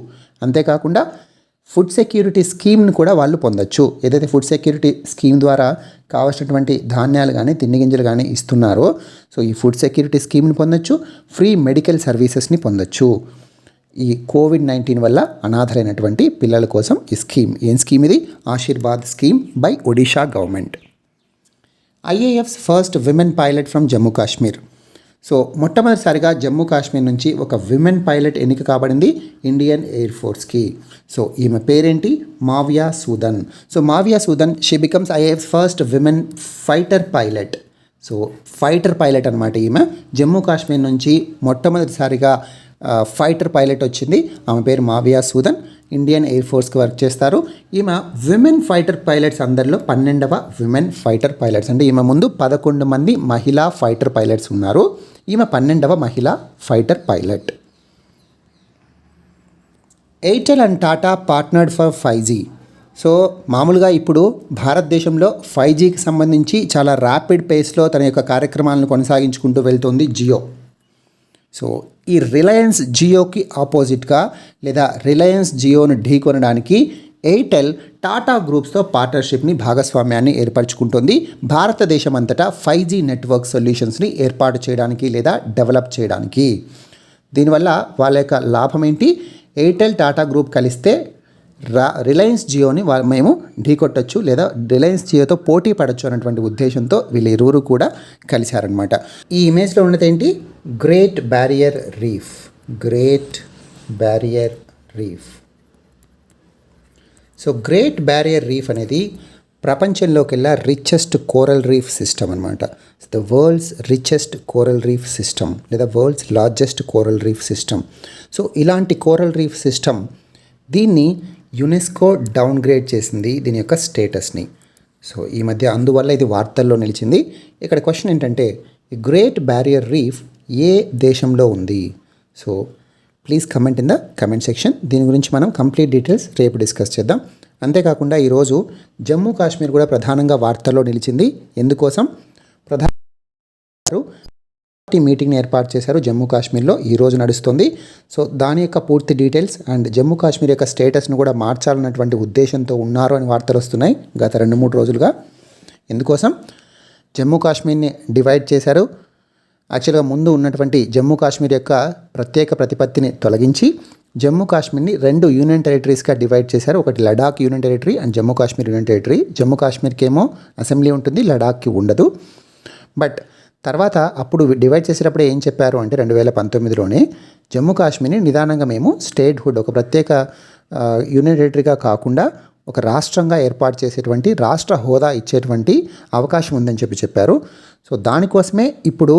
అంతేకాకుండా ఫుడ్ సెక్యూరిటీ స్కీమ్ని కూడా వాళ్ళు పొందొచ్చు. ఏదైతే ఫుడ్ సెక్యూరిటీ స్కీమ్ ద్వారా కావాల్సినటువంటి ధాన్యాలు కానీ తిండి గింజలు కానీ ఇస్తున్నారో సో ఈ ఫుడ్ సెక్యూరిటీ స్కీమ్ని పొందొచ్చు, ఫ్రీ మెడికల్ సర్వీసెస్ని పొందొచ్చు. ఈ COVID-19 వల్ల అనాథలైనటువంటి పిల్లల కోసం ఈ స్కీమ్. ఏం స్కీమ్ ఇది? Ashirwad scheme by Odisha government. IAF's first women pilot from Jammu Kashmir. So మొట్టమొదటిసారిగా జమ్మూ కాశ్మీర్ నుంచి ఒక విమెన్ పైలట్ ఎన్నిక కాబడింది ఇండియన్ ఎయిర్ ఫోర్స్కి. సో ఈమె పేరేంటి? Mawya Sudan. So Mawya Sudan, she becomes IAF's first women fighter pilot. So fighter pilot అనమాట ఈమె. జమ్మూ కాశ్మీర్ నుంచి మొట్టమొదటిసారిగా ఫైటర్ పైలట్ వచ్చింది. ఆమె పేరు మావియా సూదన్. ఇండియన్ ఎయిర్ ఫోర్స్కి వర్క్ చేస్తారు. ఈమె విమెన్ ఫైటర్ పైలట్స్ అందరిలో 12వ విమెన్ ఫైటర్ పైలట్స్. అంటే ఈమె ముందు 11 మంది మహిళా ఫైటర్ పైలట్స్ ఉన్నారు. ఈమె 12వ మహిళా fighter pilot. Airtel and Tata partnered for 5G. So మామూలుగా ఇప్పుడు భారతదేశంలో 5Gకి సంబంధించి చాలా ర్యాపిడ్ పేస్లో తన యొక్క కార్యక్రమాలను కొనసాగించుకుంటూ వెళ్తుంది జియో. సో ఈ రిలయన్స్ జియోకి ఆపోజిట్గా లేదా రిలయన్స్ జియోను ఢీకొనడానికి ఎయిర్టెల్ టాటా గ్రూప్స్తో పార్ట్నర్షిప్ని భాగస్వామ్యాన్ని ఏర్పరచుకుంటుంది. భారతదేశం అంతటా 5G నెట్వర్క్ సొల్యూషన్స్ని ఏర్పాటు చేయడానికి లేదా డెవలప్ చేయడానికి. దీనివల్ల వాళ్ళ యొక్క లాభం ఏంటి? ఎయిర్టెల్ టాటా గ్రూప్ కలిస్తే రిలయన్స్ జియోని మేము ఢీకొట్టచ్చు లేదా రిలయన్స్ జియోతో పోటీ పడవచ్చు అన్నటువంటి ఉద్దేశంతో వీళ్ళిరువురు కూడా కలిశారనమాట. ఈ ఇమేజ్లో ఉన్నది ఏంటి? Great barrier reef. Great barrier reef. So great barrier reef అనేది ప్రపంచంలోకెల్లా రిచెస్ట్ కోరల్ రీఫ్ సిస్టమ్ అనమాట. The world's richest coral reef system లేదా world's largest coral reef system. So ఇలాంటి కోరల్ రీఫ్ సిస్టమ్ దీన్ని యునెస్కో డౌన్గ్రేడ్ చేసింది దీని యొక్క స్టేటస్ని. సో ఈ మధ్య అందువల్ల ఇది వార్తల్లో నిలిచింది. ఇక్కడ క్వశ్చన్ ఏంటంటే ఈ గ్రేట్ బ్యారియర్ రీఫ్ ఏ దేశంలో ఉంది? So please comment in the comment section. దీని గురించి మనం కంప్లీట్ డీటెయిల్స్ రేపు డిస్కస్ చేద్దాం. అంతేకాకుండా ఈరోజు జమ్మూ కాశ్మీర్ కూడా ప్రధానంగా వార్తల్లో నిలిచింది. ఎందుకోసం? మీటింగ్ని ఏర్పాటు చేశారు జమ్మూ కాశ్మీర్లో, ఈ రోజు నడుస్తుంది. సో దాని యొక్క పూర్తి డీటెయిల్స్ అండ్ జమ్మూ కాశ్మీర్ యొక్క స్టేటస్ను కూడా మార్చాలన్నటువంటి ఉద్దేశంతో ఉన్నారు అని వార్తలు వస్తున్నాయి గత 2-3 రోజులుగా. ఎందుకోసం? జమ్మూ కాశ్మీర్ని డివైడ్ చేశారు. యాక్చువల్గా ముందు ఉన్నటువంటి జమ్మూ కాశ్మీర్ యొక్క ప్రత్యేక ప్రతిపత్తిని తొలగించి జమ్మూ కాశ్మీర్ని 2 యూనియన్ టెరిటరీస్గా డివైడ్ చేశారు. ఒకటి Ladakh union territory and Jammu Kashmir union territory. Jammu కాశ్మీర్కి ఏమో అసెంబ్లీ ఉంటుంది, లడాక్కి ఉండదు. బట్ తర్వాత అప్పుడు డివైడ్ చేసేటప్పుడు ఏం చెప్పారు అంటే 2019లోనే జమ్మూ కాశ్మీర్ని నిదానంగా మేము స్టేట్హుడ్ ఒక ప్రత్యేక యూనియన్ టెరిటరీగా కాకుండా ఒక రాష్ట్రంగా ఏర్పాటు చేసేటువంటి రాష్ట్ర హోదా ఇచ్చేటువంటి అవకాశం ఉందని చెప్పారు. సో దానికోసమే ఇప్పుడు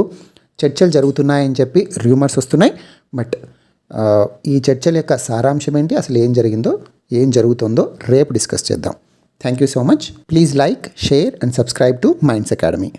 చర్చలు జరుగుతున్నాయని చెప్పి రూమర్స్ వస్తున్నాయి. బట్ ఈ చర్చల యొక్క సారాంశం ఏంటి, అసలు ఏం జరిగిందో ఏం జరుగుతుందో రేపు డిస్కస్ చేద్దాం. Thank you so much. Please like, share and subscribe to minds academy.